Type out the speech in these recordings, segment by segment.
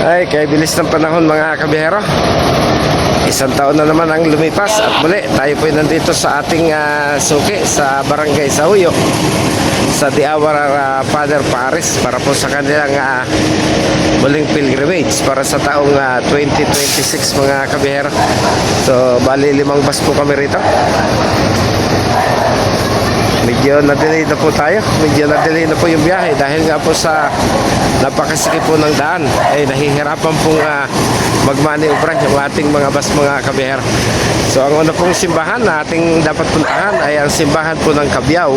Ay, kaya bilis ng panahon mga kabihero. Isang taon na naman ang lumipas at muli tayo po nandito sa ating suki sa Barangay Sahuyo sa Diawara Father Paris para po sa kanilang muling pilgrimage para sa taong 2026 mga kabihero. So bali 5 bus po kami rito. Medyo na-delay na po tayo. Medyo na-delay na po yung biyahe dahil nga po sa napakasikip po ng daan ay nahihirapan pong magmaniobra yung ating mga bus mga kabihero. So ang una pong simbahan na ating dapat puntahan ay ang simbahan po ng Cabiao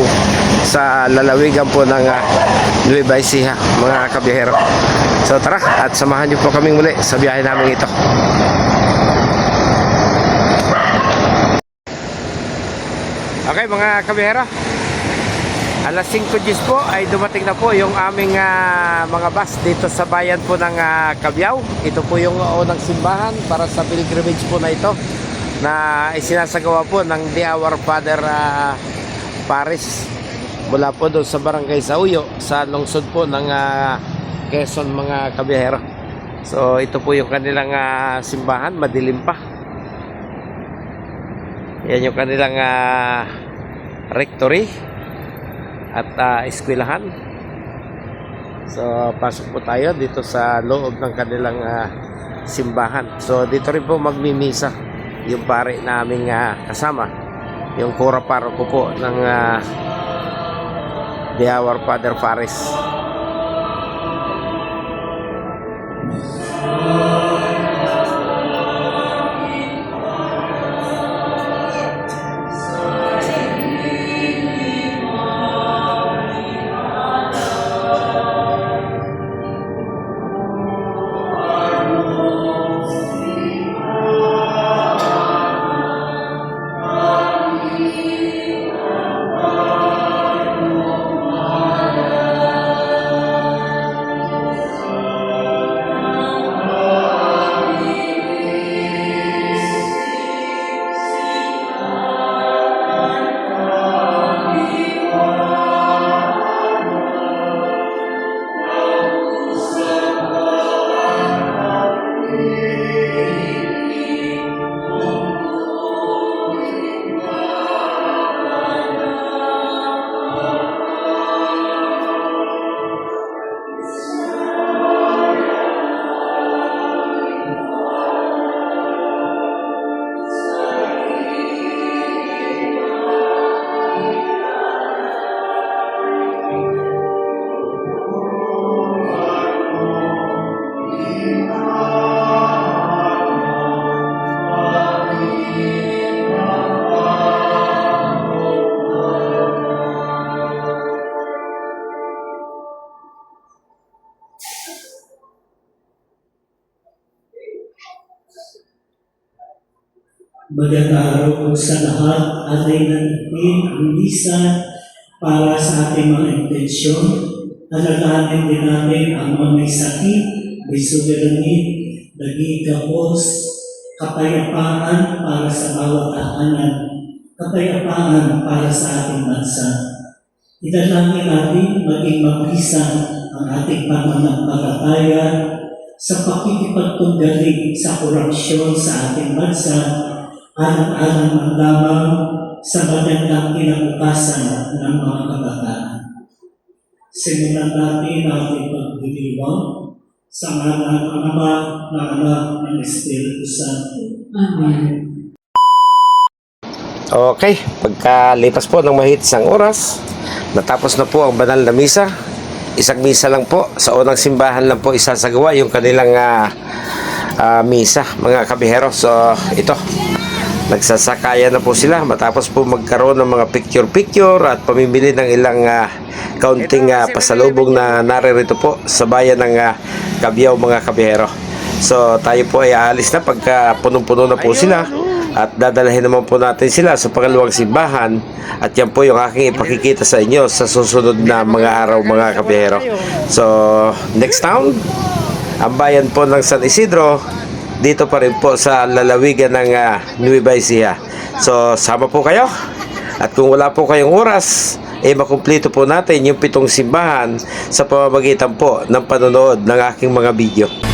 sa lalawigan po ng Nueva Ecija mga kabihero. So tara at samahan niyo po kaming muli sa biyahe namin ito. Okay mga kabihero, alas 5:10 po ay dumating na po yung aming mga bus dito sa bayan po ng Cabiao. Ito po yung unang simbahan para sa pilgrimage po na ito na isinasagawa po ng Diawara Father Paris mula po doon sa Barangay Sahuyo sa lungsod po ng Quezon mga kabihero. So ito po yung kanilang simbahan, madilim pa. Yan yung kanilang rectory at eskwelahan. So pasok po tayo dito sa loob ng kanilang simbahan. So dito rin po magmimisa yung pare naming kasama, yung kura paroko po ng Diawara Father Paris. Magandang araw po sa lahat. Atin natin ang misa para sa ating mga intensyon. Alalahanin din natin ang mga may sakit, may sugaranit, naging kapos, kapayapaan para sa bawat tahanan, kapayapaan para sa ating bansa. Idalangin natin maging mabisa ang ating pananampalataya sa pakikipagtunggali sa korupsyon sa ating bansa, alang-alang ang lamang sa magandang kinabukasan ng mga kabataan. Simulan natin ang ating pagdiriwang sa ngalan ng Ama, ng Anak, ng Espiritu Santo. Amen. Okay, pagkalipas po ng mahigit 1 oras, natapos na po ang banal na misa. Isang misa lang po, sa unang simbahan lang po isasagawa yung kanilang misa mga kabihero. So ito, nagsasakaya na po sila matapos po magkaroon ng mga picture-picture at pamimili ng ilang kaunting pasalubong na naririto po sa bayan ng Cabiao mga kabihero. So tayo po ay aalis na pagka punong-puno na po sila at dadalhin naman po natin sila sa pangalawang simbahan at yan po yung aking ipakikita sa inyo sa susunod na mga araw mga kabihero. So next town, ang bayan po ng San Isidro, dito pa rin po sa lalawigan ng Nueva Ecija. So sama po kayo at kung wala po kayong oras makumpleto po natin yung 7 simbahan sa pamamagitan po ng panonood ng aking mga video.